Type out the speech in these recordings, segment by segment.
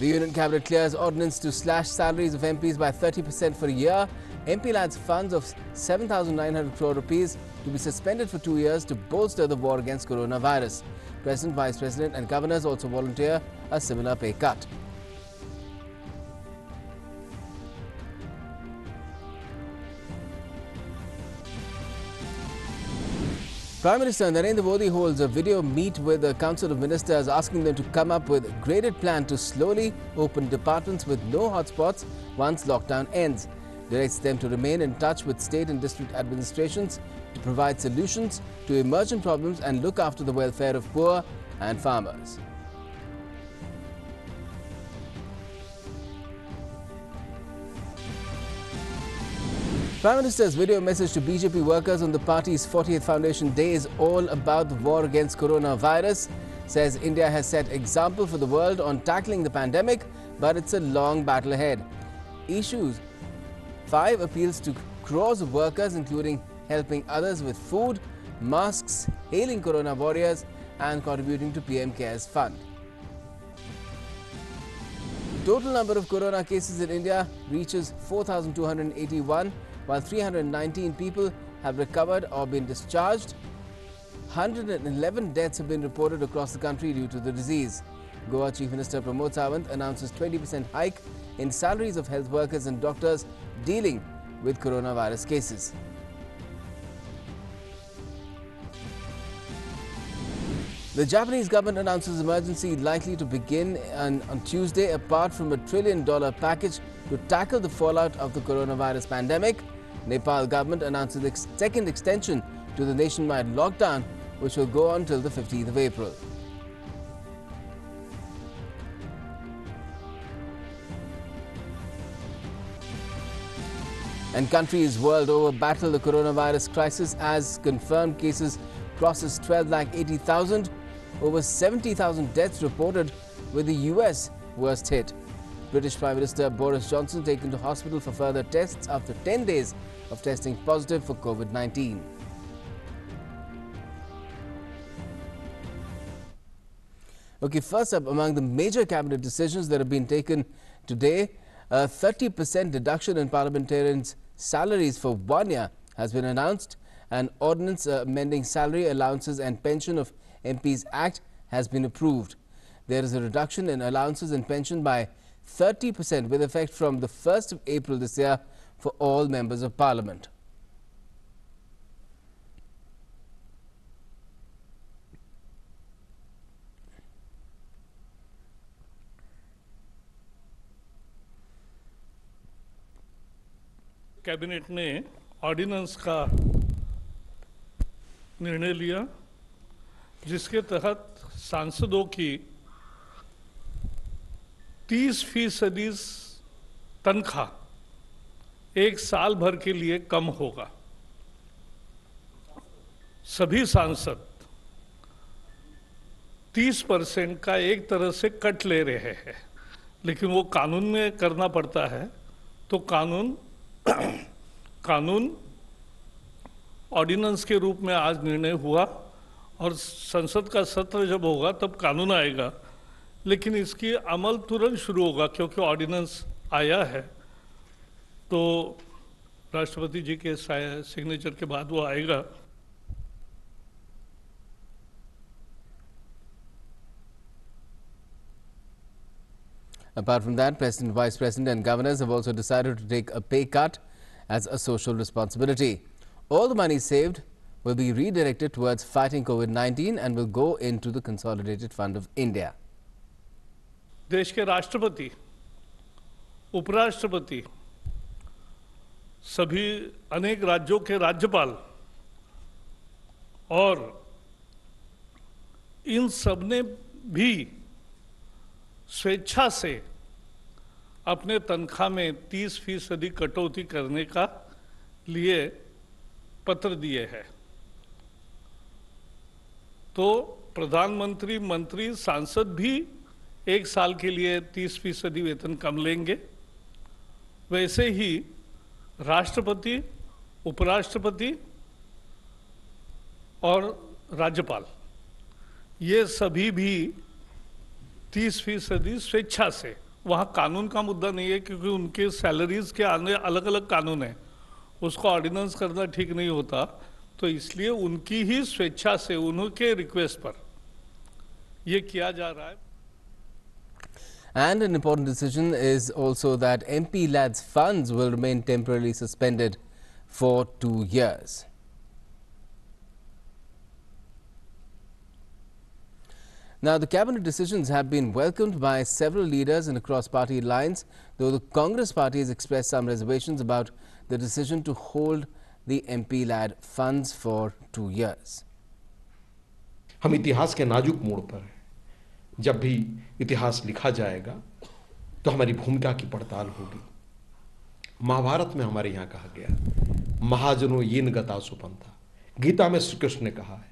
The Union Cabinet clears ordinance to slash salaries of MPs by 30% for a year. MP lands funds of 7,900 crore rupees to be suspended for 2 years to bolster the war against coronavirus. President, Vice President and Governors also volunteer a similar pay cut. Prime Minister Narendra Modi holds a video meet with the Council of Ministers, asking them to come up with a graded plan to slowly open departments with no hotspots once lockdown ends. Directs them to remain in touch with state and district administrations to provide solutions to emergent problems and look after the welfare of poor and farmers. Prime Minister's video message to BJP workers on the party's 40th Foundation Day is all about the war against coronavirus. Says India has set example for the world on tackling the pandemic, but it's a long battle ahead. Issues 5 appeals to crores of workers, including helping others with food, masks, hailing corona warriors and contributing to PM Cares Fund. Total number of corona cases in India reaches 4,281. While 319 people have recovered or been discharged. 111 deaths have been reported across the country due to the disease. Goa Chief Minister Pramod Sawant announces 20% hike in salaries of health workers and doctors dealing with coronavirus cases. The Japanese government announces emergency likely to begin on Tuesday, apart from $1 trillion package to tackle the fallout of the coronavirus pandemic. Nepal government announces the second extension to the nationwide lockdown, which will go on till the 15th of April. And countries world over battle the coronavirus crisis as confirmed cases crosses 12,80,000. Over 70,000 deaths reported, with the US worst hit. British Prime Minister Boris Johnson taken to hospital for further tests after 10 days of testing positive for COVID-19. Okay, first up, among the major cabinet decisions that have been taken today, a 30% deduction in parliamentarians' salaries for 1 year has been announced. An ordinance amending salary allowances and pension of MPs Act has been approved. There is a reduction in allowances and pension by 30% with effect from the 1st of April this year for all members of Parliament. Cabinet ने ordinance का निर्णय लिया, जिसके तहत सांसदों की 30% तनख्वाह 1 साल भर के लिए कम होगा। सभी सांसद 30% का एक तरह से कट ले रहे हैं, लेकिन वो कानून में करना पड़ता है, तो कानून ऑर्डिनेंस के रूप में आज निर्णय हुआ और संसद का सत्र जब होगा तब कानून आएगा, लेकिन इसकी अमल तुरंत शुरू होगा क्योंकि ऑर्डिनेंस आया है, तो राष्ट्रपति जी के सिग्नेचर के बाद वो आएगा। Apart from that, President, Vice President and Governors have also decided to take a pay cut as a social responsibility. All the money saved will be redirected towards fighting COVID-19 and will go into the Consolidated Fund of India. देश के राष्ट्रपति, उपराष्ट्रपति, सभी अनेक राज्यों के राज्यपाल और इन सब ने भी स्वेच्छा से अपने तनख्वाह में 30% कटौती करने का लिए पत्र दिए हैं। तो प्रधानमंत्री, मंत्री, सांसद भी 1 साल के लिए 30% वेतन कम लेंगे। वैसे ही राष्ट्रपति, उपराष्ट्रपति और राज्यपाल, ये सभी भी 30% स्वेच्छा से वहाँ कानून का मुद्दा नहीं है, क्योंकि उनके सैलरीज के आने अलग अलग कानून है, उसको ऑर्डिनेंस करना ठीक नहीं होता। तो इसलिए उनकी ही स्वेच्छा से, उनके रिक्वेस्ट पर ये किया जा रहा है। And an important decision is also that MP lads funds will remain temporarily suspended for 2 years. Now, the cabinet decisions have been welcomed by several leaders and across party lines, though the Congress party has expressed some reservations about the decision to hold the MP lad funds for 2 years. हम इतिहास के नाजुक मोड़ पर हैं। जब भी इतिहास लिखा जाएगा तो हमारी भूमिका की पड़ताल होगी। महाभारत में हमारे यहाँ कहा गया, महाजनों येन गता सुपंथा। गीता में श्री कृष्ण ने कहा है,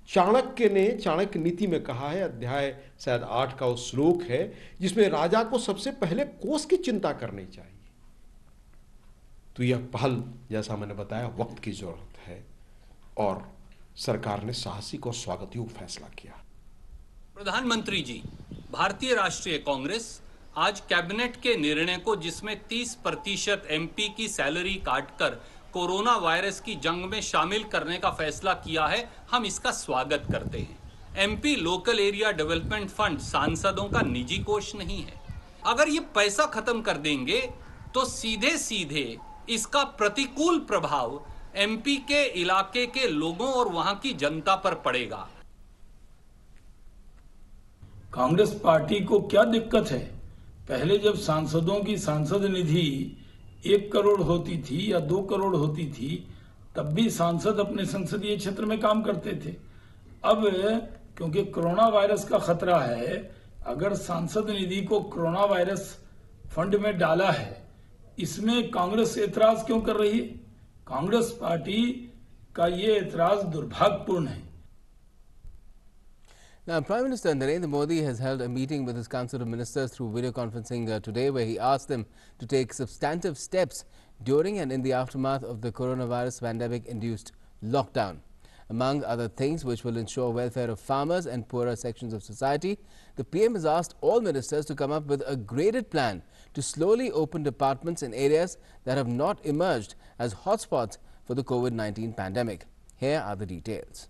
चाणक्य ने चाणक्य नीति में कहा है, अध्याय शायद 8 का वो श्लोक है जिसमें राजा को सबसे पहले कोष की चिंता करनी चाहिए। तो यह पहल, जैसा मैंने बताया, वक्त की जरूरत है और सरकार ने साहसिक और स्वागत योग्य फैसला किया। प्रधानमंत्री जी, भारतीय राष्ट्रीय कांग्रेस आज कैबिनेट के निर्णय को, जिसमें 30% एमपी की सैलरी काटकर कोरोना वायरस की जंग में शामिल करने का फैसला किया है, हम इसका स्वागत करते हैं। MP local area development fund सांसदों का निजी कोष नहीं है। अगर ये पैसा खत्म कर देंगे तो सीधे सीधे इसका प्रतिकूल प्रभाव एमपी के इलाके के लोगों और वहां की जनता पर पड़ेगा। कांग्रेस पार्टी को क्या दिक्कत है? पहले जब सांसदों की सांसद निधि 1 करोड़ होती थी या 2 करोड़ होती थी, तब भी सांसद अपने संसदीय क्षेत्र में काम करते थे। अब क्योंकि कोरोना वायरस का खतरा है, अगर सांसद निधि को कोरोना वायरस फंड में डाला है, इसमें कांग्रेस एतराज क्यों कर रही है? कांग्रेस पार्टी का ये एतराज दुर्भाग्यपूर्ण है। Now, Prime Minister Narendra Modi has held a meeting with his Council of Ministers through video conferencing today, where he asked them to take substantive steps during and in the aftermath of the coronavirus pandemic-induced lockdown. Among other things which will ensure welfare of farmers and poorer sections of society, the PM has asked all ministers to come up with a graded plan to slowly open departments in areas that have not emerged as hotspots for the COVID-19 pandemic. Here are the details.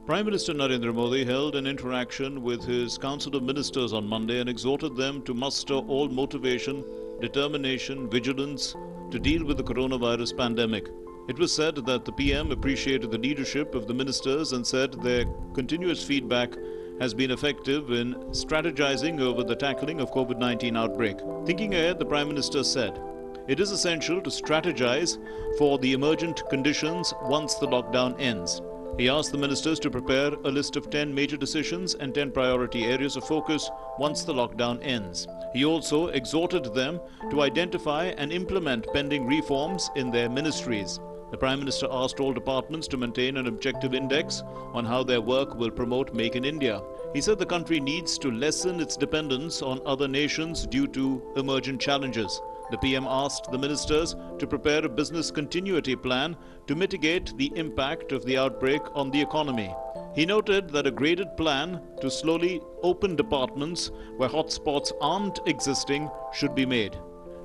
Prime Minister Narendra Modi held an interaction with his Council of Ministers on Monday and exhorted them to muster all motivation, determination, vigilance to deal with the coronavirus pandemic. It was said that the PM appreciated the leadership of the ministers and said their continuous feedback has been effective in strategizing over the tackling of COVID-19 outbreak. Thinking ahead, the Prime Minister said, it is essential to strategize for the emergent conditions once the lockdown ends. He asked the ministers to prepare a list of 10 major decisions and 10 priority areas of focus once the lockdown ends. He also exhorted them to identify and implement pending reforms in their ministries. The Prime Minister asked all departments to maintain an objective index on how their work will promote Make in India. He said the country needs to lessen its dependence on other nations due to emergent challenges. The PM asked the ministers to prepare a business continuity plan to mitigate the impact of the outbreak on the economy. He noted that a graded plan to slowly open departments where hotspots aren't existing should be made.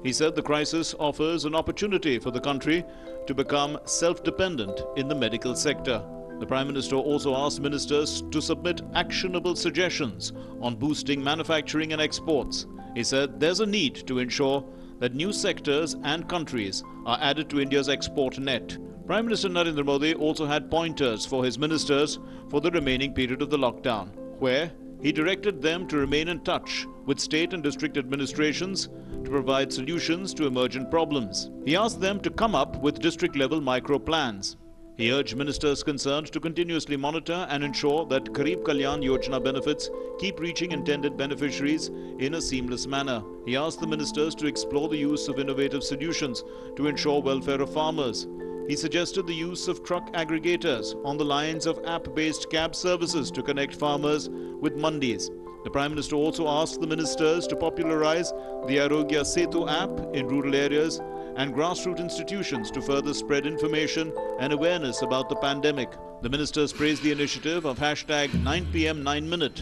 He said the crisis offers an opportunity for the country to become self-dependent in the medical sector. The Prime Minister also asked ministers to submit actionable suggestions on boosting manufacturing and exports. He said there's a need to ensure that new sectors and countries are added to India's export net. Prime Minister Narendra Modi also had pointers for his ministers for the remaining period of the lockdown, where he directed them to remain in touch with state and district administrations to provide solutions to emergent problems. He asked them to come up with district-level micro-plans. He urged ministers concerned to continuously monitor and ensure that Garib Kalyan Yojana benefits keep reaching intended beneficiaries in a seamless manner. He asked the ministers to explore the use of innovative solutions to ensure welfare of farmers. He suggested the use of truck aggregators on the lines of app-based cab services to connect farmers with MANDIS. The Prime Minister also asked the ministers to popularize the AAROGYA SETU app in rural areas and grassroots institutions to further spread information and awareness about the pandemic. The ministers praised the initiative of hashtag 9pm 9 minute,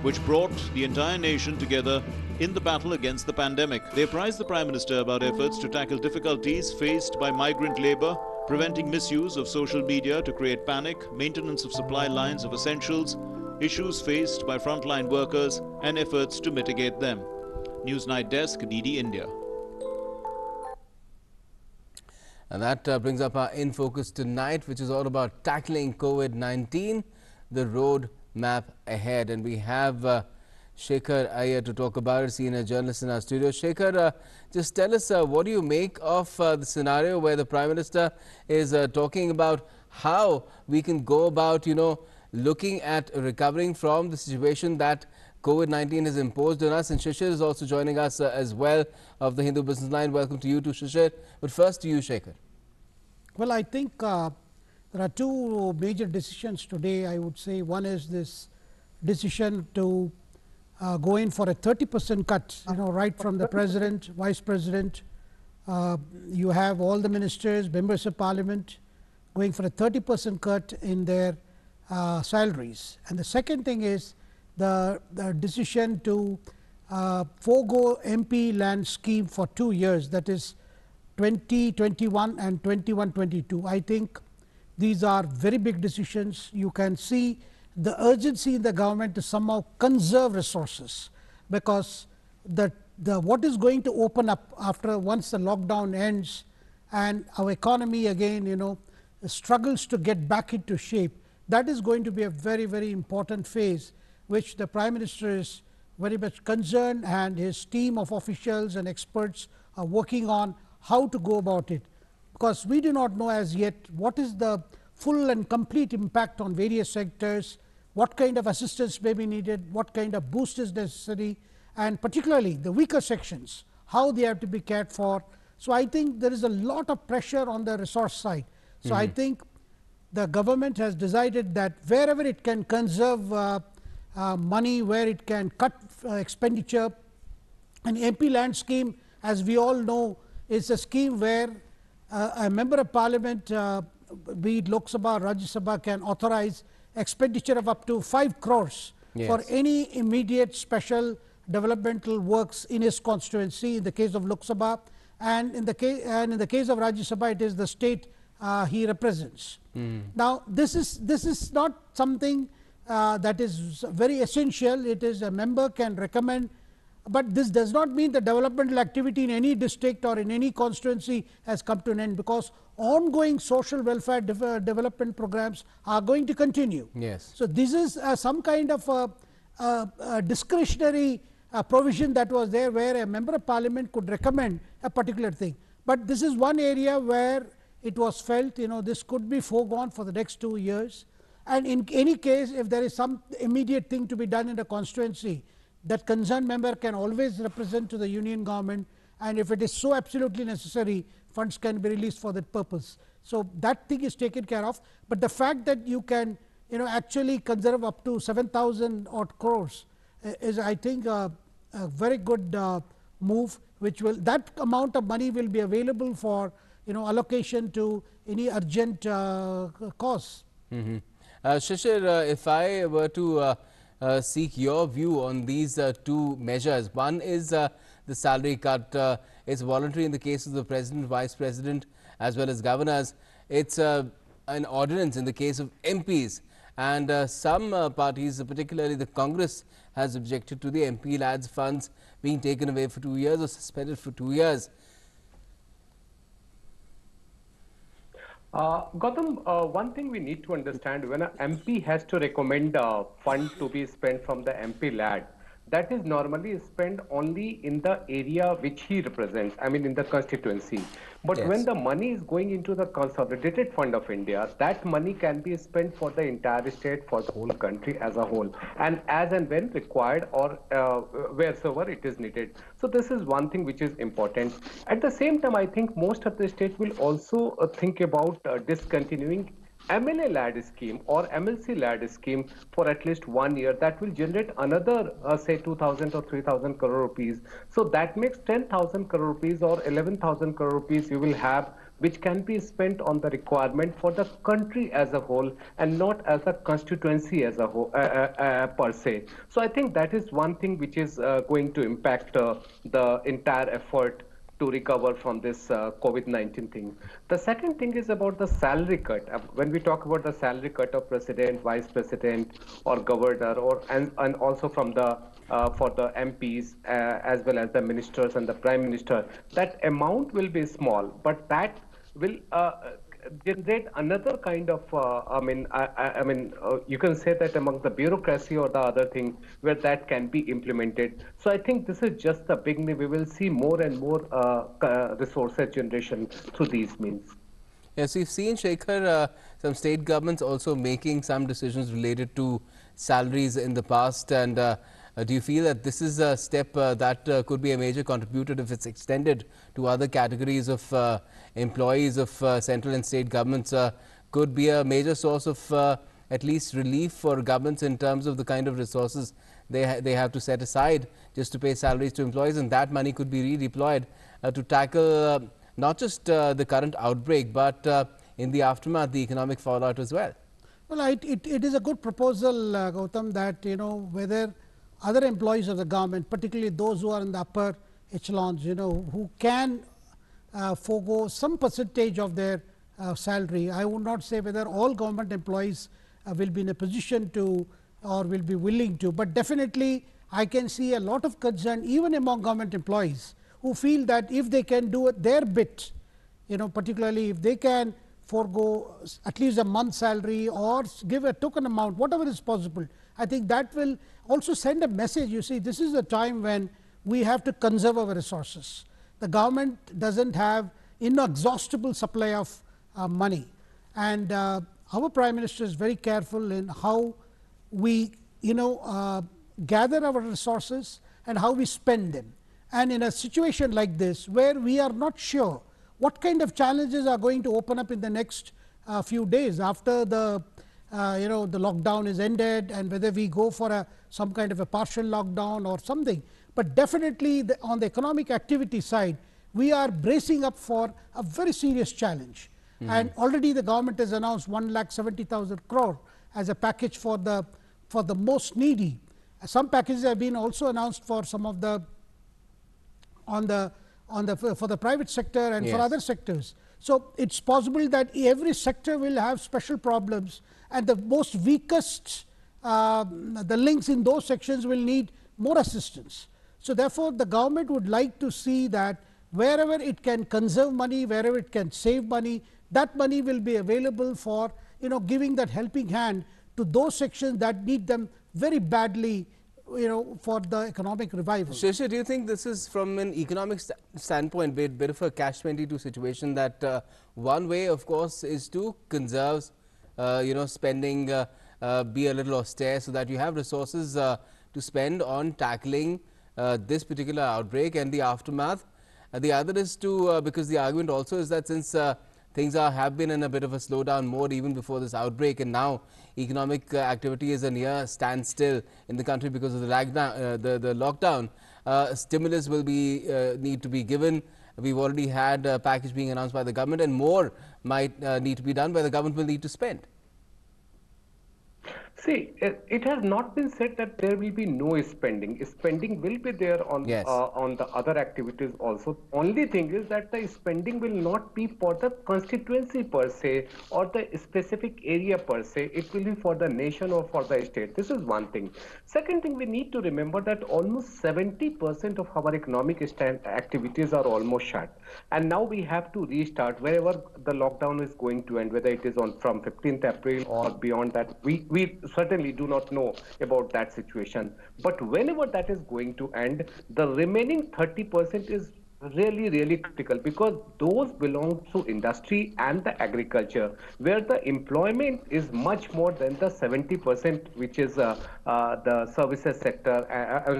which brought the entire nation together in the battle against the pandemic. They apprised the Prime Minister about efforts to tackle difficulties faced by migrant labour, preventing misuse of social media to create panic, maintenance of supply lines of essentials, issues faced by frontline workers, and efforts to mitigate them. Newsnight Desk, DD India. And that brings up our In Focus tonight, which is all about tackling COVID-19, the road map ahead. And we have Shekhar Iyer to talk about it, senior journalist in our studio. Shekhar, just tell us, what do you make of the scenario where the Prime Minister is talking about how we can go about, looking at recovering from the situation that COVID-19 has imposed on us? And Shishir is also joining us as well of the Hindu Business Line. Welcome to you too, Shishir. But first to you, Shekhar. Well, I think there are two major decisions today, I would say. One is this decision to go in for a 30% cut, right from the President, Vice President. You have all the ministers, members of Parliament going for a 30% cut in their salaries. And the second thing is the decision to forego MP land scheme for 2 years, that is 2021 and 21-22. I think these are very big decisions. You can see the urgency in the government to somehow conserve resources, because what is going to open up after once the lockdown ends and our economy again struggles to get back into shape, that is going to be a very, very important phase which the Prime Minister is very much concerned, and his team of officials and experts are working on how to go about it, because we do not know as yet what is the full and complete impact on various sectors, what kind of assistance may be needed, what kind of boost is necessary, and particularly the weaker sections, how they have to be cared for. So I think there is a lot of pressure on the resource side. So I think the government has decided that wherever it can conserve money, where it can cut expenditure, an MP land scheme, as we all know, is a scheme where a member of Parliament, be it Lok Sabha, Rajya Sabha, can authorize expenditure of up to 5 crores for any immediate special developmental works in his constituency in the case of Lok Sabha, and in the case of Rajya Sabha it is the state he represents. Now this is not something that is very essential. It is a member can recommend, but this does not mean the developmental activity in any district or in any constituency has come to an end, because ongoing social welfare development programs are going to continue. Yes. So this is some kind of a discretionary provision that was there, where a member of Parliament could recommend a particular thing. But this is one area where it was felt this could be foregone for the next 2 years, and in any case if there is some immediate thing to be done in the constituency, that concerned member can always represent to the union government, and if it is so absolutely necessary, funds can be released for that purpose. So that thing is taken care of. But the fact that you can actually conserve up to 7,000 odd crores is, I think, a very good move, which will, that amount of money will be available for allocation to any urgent cause. Shishir, if I were to seek your view on these two measures. One is the salary cut. It's voluntary in the case of the President, Vice President as well as governors. It's an ordinance in the case of MPs, and some parties, particularly the Congress, has objected to the MP lads funds being taken away for 2 years or suspended for 2 years. Gautam, one thing we need to understand, when an MP has to recommend a fund to be spent from the MP lad, that is normally spent only in the area which he represents, I mean in the constituency. But when the money is going into the Consolidated Fund of India, that money can be spent for the entire state, for the whole country as a whole, and as and when required, or wheresoever it is needed. So this is one thing which is important. At the same time, I think most of the states will also think about discontinuing MLA lad scheme or MLC lad scheme for at least 1 year. That will generate another say 2,000 or 3,000 crore rupees. So that makes 10,000 crore rupees or 11,000 crore rupees you will have which can be spent on the requirement for the country as a whole and not as a constituency as a whole per se. So I think that is one thing which is going to impact the entire effort to recover from this COVID-19 thing. The second thing is about the salary cut. When we talk about the salary cut of president, vice president, or governor, or and also from the for the MPs as well as the ministers and the prime minister, that amount will be small, but that will generate another kind of, you can say that among the bureaucracy or the other thing where that can be implemented. So I think this is just the beginning. We will see more and more resources generation through these means. Yes, we've seen, Shekhar, some state governments also making some decisions related to salaries in the past. And do you feel that this is a step that could be a major contributor if it's extended to other categories of employees of central and state governments? Could be a major source of at least relief for governments in terms of the kind of resources they have to set aside just to pay salaries to employees, and that money could be redeployed to tackle not just the current outbreak, but in the aftermath, the economic fallout as well. Well, it is a good proposal, Gautam, that whether other employees of the government, particularly those who are in the upper echelons, who can forego some percentage of their salary. I would not say whether all government employees will be in a position to or will be willing to, but definitely I can see a lot of concern even among government employees who feel that if they can do their bit, particularly if they can forego at least a month's salary or give a token amount, whatever is possible, I think that will also send a message. You see, this is a time when we have to conserve our resources. The government doesn't have inexhaustible supply of money, and our Prime Minister is very careful in how we gather our resources and how we spend them. And in a situation like this, where we are not sure what kind of challenges are going to open up in the next few days after the the lockdown is ended, and whether we go for some kind of a partial lockdown or something. But definitely on the economic activity side, we are bracing up for a very serious challenge. And already the government has announced 1,70,000 crore as a package for the most needy. Some packages have been also announced for some of the for the private sector and for other sectors. So it's possible that every sector will have special problems, and the most weakest the links in those sections will need more assistance. So therefore the government would like to see that wherever it can conserve money, wherever it can save money, that money will be available for giving that helping hand to those sections that need them very badly, for the economic revival. Shesha, do you think this is from an economic standpoint bit of a catch-22 situation, that one way, of course, is to conserve, spending, be a little austere so that you have resources to spend on tackling this particular outbreak and the aftermath. The other is to, because the argument also is that since things have been in a bit of a slowdown mode even before this outbreak, and now economic activity is a near standstill in the country because of the lockdown, stimulus will be need to be given. We've already had a package being announced by the government, and more might need to be done, where the government will need to spend. See, it has not been said that there will be no spending. Spending will be there on the other activities also. Only thing is that the spending will not be for the constituency per se or the specific area per se. It will be for the nation or for the state. This is one thing. Second thing, we need to remember that almost 70% of our economic activities are almost shut. And now we have to restart wherever the lockdown is going to end, whether it is from 15th April or beyond that. We certainly do not know about that situation. But whenever that is going to end, the remaining 30% is really critical, because those belong to industry and the agriculture, where the employment is much more than the 70%, which is the services sector.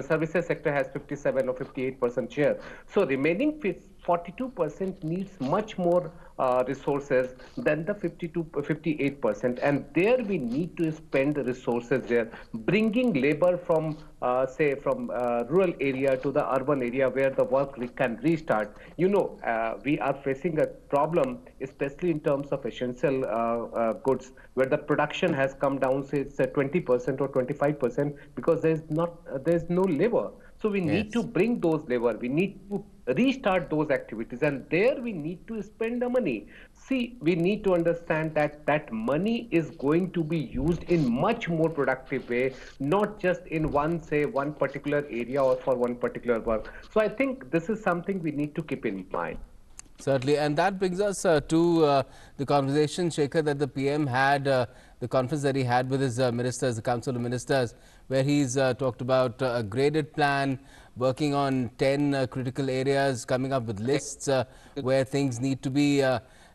Services sector has 57 or 58% share. So remaining 42% needs much more resources than the 58%. And there we need to spend the resources there, bringing labor from say from rural area to the urban area where the work can restart. You know, we are facing a problem, especially in terms of essential goods, where the production has come down, say it's 20% or 25%, because there's no labor. So we need to bring those labor. We need to restart those activities, and there we need to spend the money. See, we need to understand that that money is going to be used in much more productive way, not just in one particular area or for one particular work. So I think this is something we need to keep in mind. Certainly, and that brings us to the conversation, Shekhar, that the PM had, the conference that he had with his ministers, the Council of Ministers, where he's talked about a graded plan, working on 10 critical areas, coming up with lists where things need to be,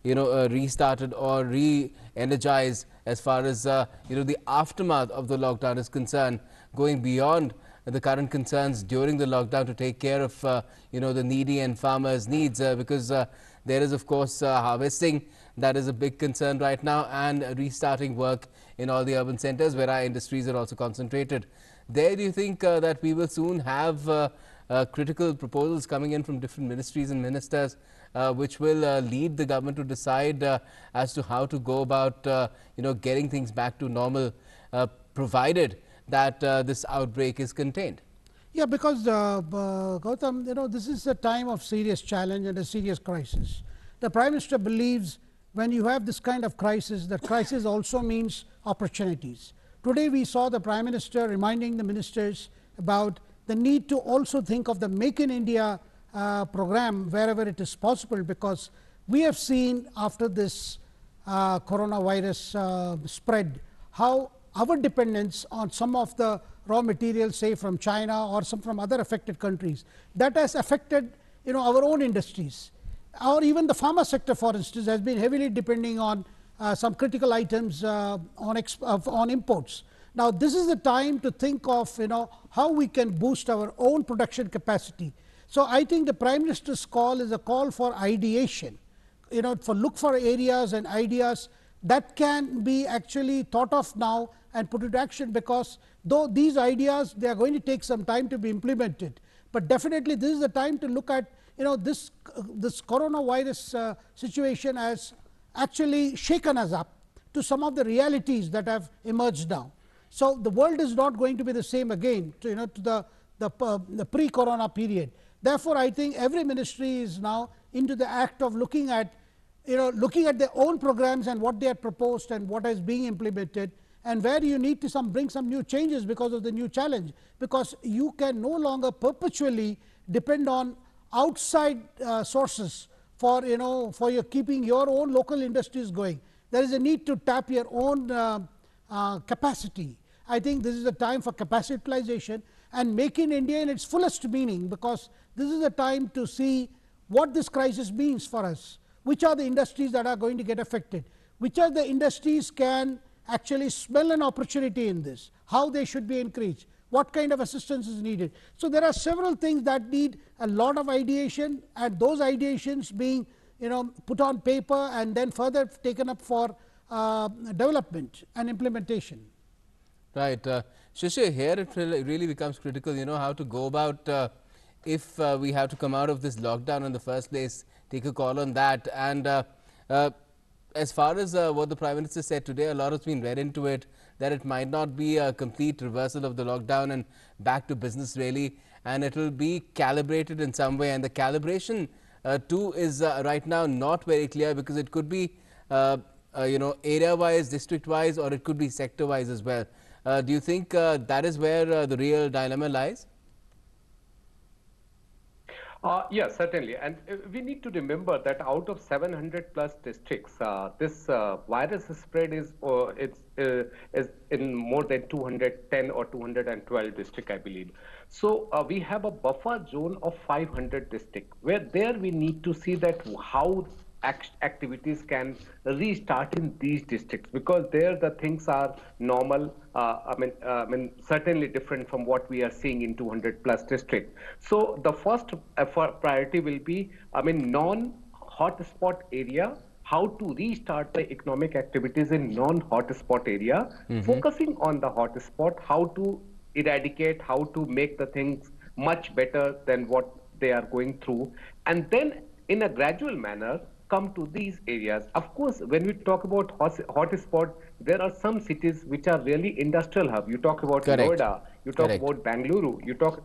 restarted or re-energized as far as, the aftermath of the lockdown is concerned, going beyond the current concerns during the lockdown to take care of, the needy and farmers' needs, because there is, of course, harvesting that is a big concern right now, and restarting work in all the urban centers where our industries are also concentrated. There, do you think that we will soon have critical proposals coming in from different ministries and ministers, which will lead the government to decide as to how to go about, getting things back to normal, provided that this outbreak is contained? Yeah, because Gautam, this is a time of serious challenge and a serious crisis. The Prime Minister believes when you have this kind of crisis, that crisis also means opportunities. Today we saw the Prime Minister reminding the ministers about the need to also think of the Make in India program wherever it is possible, because we have seen after this coronavirus spread how our dependence on some of the raw materials, say from China or some from other affected countries, that has affected our own industries. Or even the pharma sector, for instance, has been heavily depending on some critical items on imports. Now, this is the time to think of how we can boost our own production capacity. So I think the Prime Minister's call is a call for ideation, look for areas and ideas that can be actually thought of now and put into action, because though these ideas, they are going to take some time to be implemented, but definitely this is the time to look at this coronavirus situation has actually shaken us up to some of the realities that have emerged now. So the world is not going to be the same again to the pre-corona period. Therefore, I think every ministry is now into the act of looking at their own programs and what they had proposed and what is being implemented, and where you need to bring some new changes because of the new challenge, because you can no longer perpetually depend on outside sources for your keeping your own local industries going. There is a need to tap your own capacity. I think this is a time for capacity utilization and Make in India in its fullest meaning, because this is a time to see what this crisis means for us. Which are the industries that are going to get affected? Which are the industries can actually smell an opportunity in this? How they should be increased? What kind of assistance is needed? So there are several things that need a lot of ideation, and those ideations being put on paper and then further taken up for development and implementation. Right. Shishir, here it really becomes critical, how to go about if we have to come out of this lockdown in the first place, take a call on that. And as far as what the Prime Minister said today, a lot has been read into it, that it might not be a complete reversal of the lockdown and back to business really, and it will be calibrated in some way. And the calibration too is right now not very clear, because it could be area-wise, district-wise, or it could be sector-wise as well. Do you think that is where the real dilemma lies? Yes, certainly. And we need to remember that out of 700 plus districts, this virus spread is in more than 210 or 212 districts, I believe. So we have a buffer zone of 500 districts, where there we need to see that how activities can restart in these districts, because there the things are normal. I mean, certainly different from what we are seeing in 200 plus districts. So the first priority will be, non-hotspot area how to restart the economic activities in non-hotspot area, focusing on the hotspot, how to eradicate, how to make the things much better than what they are going through, and then in a gradual manner come to these areas. Of course, when we talk about hotspot, there are some cities which are really industrial hub. You talk about Correct. Noida, you talk Correct. about Bangalore, you talk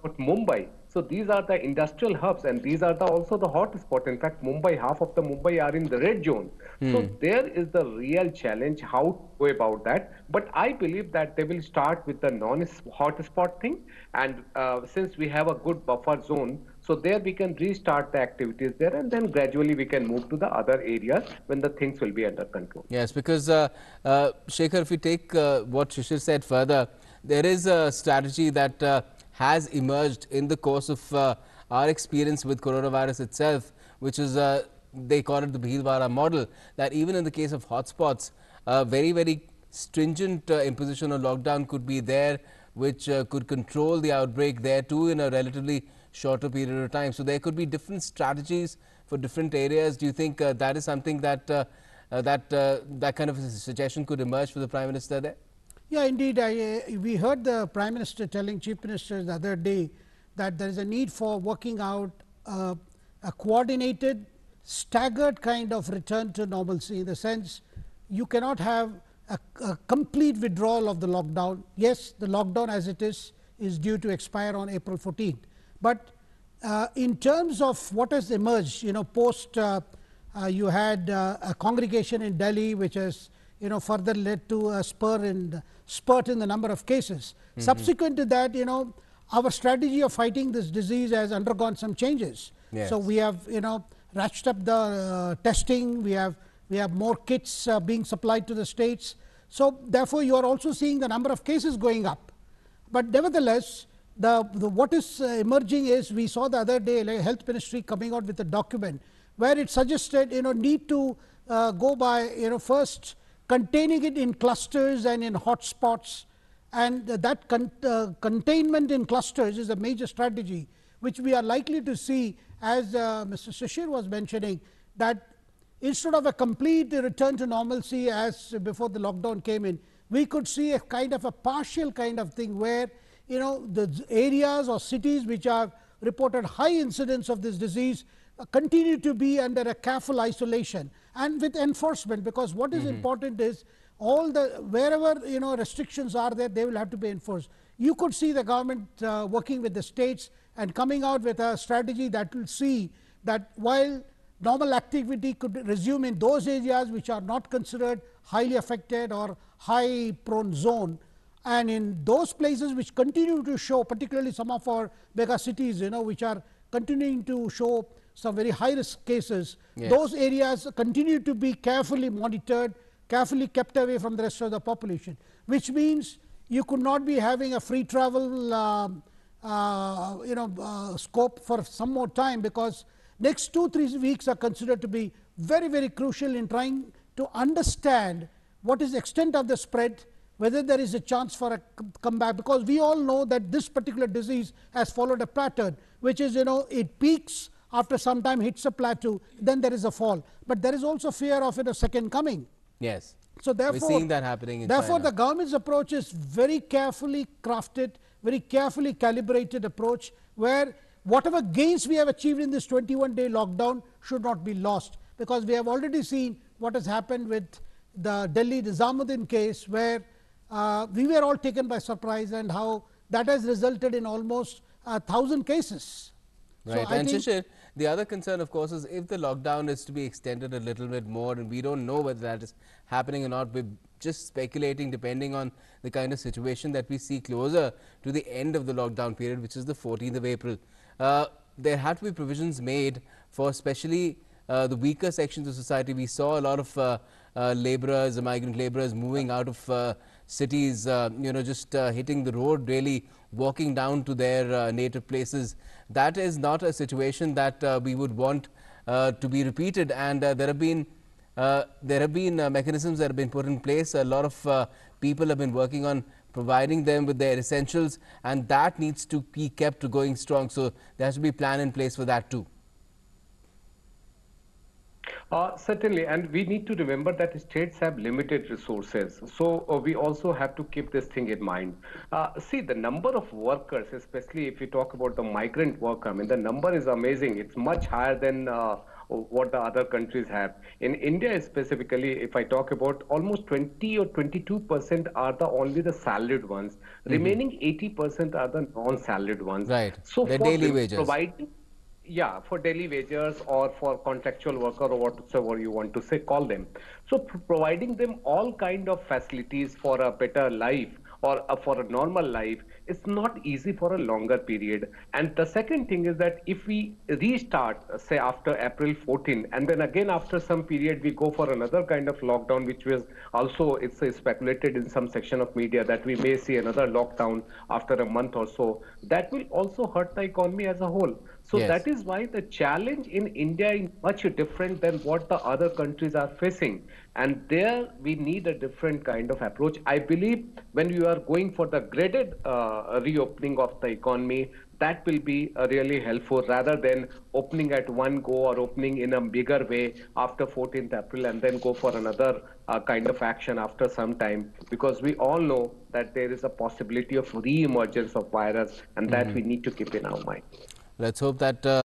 about Mumbai. So these are the industrial hubs, and these are also the hotspot. In fact, Mumbai, half of the Mumbai are in the red zone. So there is the real challenge how to go about that. But I believe that they will start with the non-hotspot thing, and since we have a good buffer zone, so there we can restart the activities there, and then gradually we can move to the other areas when the things will be under control. Yes, because Shekhar, if we take what Shishir said further, there is a strategy that has emerged in the course of our experience with coronavirus itself, which is they call it the Bhilwara model, that even in the case of hotspots, very stringent imposition of lockdown could be there, which could control the outbreak there too in a relatively shorter period of time. So there could be different strategies for different areas. Do you think that is something that that kind of a suggestion could emerge for the Prime Minister there? Yeah, indeed. We heard the Prime Minister telling Chief Minister the other day that there is a need for working out a coordinated, staggered kind of return to normalcy, in the sense you cannot have a complete withdrawal of the lockdown. Yes, the lockdown as it is due to expire on April 14th. But in terms of what has emerged, post you had a congregation in Delhi, which has further led to a spurt in the number of cases. Subsequent to that, our strategy of fighting this disease has undergone some changes. Yes. So we have ratcheted up the testing. We have more kits being supplied to the states. So therefore, you are also seeing the number of cases going up. But nevertheless, what is emerging is, we saw the other day like Health Ministry coming out with a document where it suggested need to go by first containing it in clusters and in hotspots, and that containment in clusters is a major strategy which we are likely to see, as Mr. Shishir was mentioning, that instead of a complete return to normalcy as before the lockdown came in, we could see a kind of a partial kind of thing where the areas or cities which are reported high incidence of this disease continue to be under a careful isolation and with enforcement, because what is important is wherever restrictions are there, they will have to be enforced. You could see the government working with the states and coming out with a strategy that will see that while normal activity could resume in those areas which are not considered highly affected or high prone zone, and in those places which continue to show, particularly some of our mega cities, which are continuing to show some very high risk cases, yes, those areas continue to be carefully monitored, carefully kept away from the rest of the population, which means you could not be having a free travel scope for some more time, because next 2-3 weeks are considered to be very crucial in trying to understand what is the extent of the spread, whether there is a chance for a comeback, because we all know that this particular disease has followed a pattern, which is it peaks, after some time hits a plateau, then there is a fall. But there is also fear of a second coming. Yes. So therefore, we're seeing that happening in therefore China. The government's approach is very carefully crafted, very carefully calibrated approach, where whatever gains we have achieved in this 21-day lockdown should not be lost, because we have already seen what has happened with the Delhi Nizamuddin case, where we were all taken by surprise, and how that has resulted in almost 1,000 cases. Right. So and Shishir, the other concern, of course, is if the lockdown is to be extended a little bit more, and we don't know whether that is happening or not, we're just speculating depending on the kind of situation that we see closer to the end of the lockdown period, which is the 14th of April. There have to be provisions made for especially the weaker sections of society. We saw a lot of laborers, migrant laborers moving out of cities, just hitting the road, really walking down to their native places. That is not a situation that we would want to be repeated, and there have been mechanisms that have been put in place. A lot of people have been working on providing them with their essentials, and that needs to be kept going strong. So there has to be a plan in place for that too. Certainly, and we need to remember that states have limited resources. So we also have to keep this thing in mind. See, the number of workers, especially if we talk about the migrant worker, I mean, the number is amazing. It's much higher than what the other countries have. In India specifically, if I talk about almost 20 or 22% are only the salaried ones. Remaining 80% are the non-salaried ones. Right. So The for daily wages. providing for daily wagers or for contractual worker or whatever you want to say, call them. So providing them all kind of facilities for a better life or for a normal life is not easy for a longer period. And the second thing is that if we restart, say after April 14, and then again after some period we go for another kind of lockdown, which was also, it's speculated in some section of media that we may see another lockdown after a month or so, that will also hurt the economy as a whole. So Yes. that is why the challenge in India is much different than what the other countries are facing. And there we need a different kind of approach. I believe when you are going for the graded reopening of the economy, that will be really helpful rather than opening at one go or opening in a bigger way after 14th April and then go for another kind of action after some time, because we all know that there is a possibility of re-emergence of virus, and that we need to keep in our mind. Let's hope that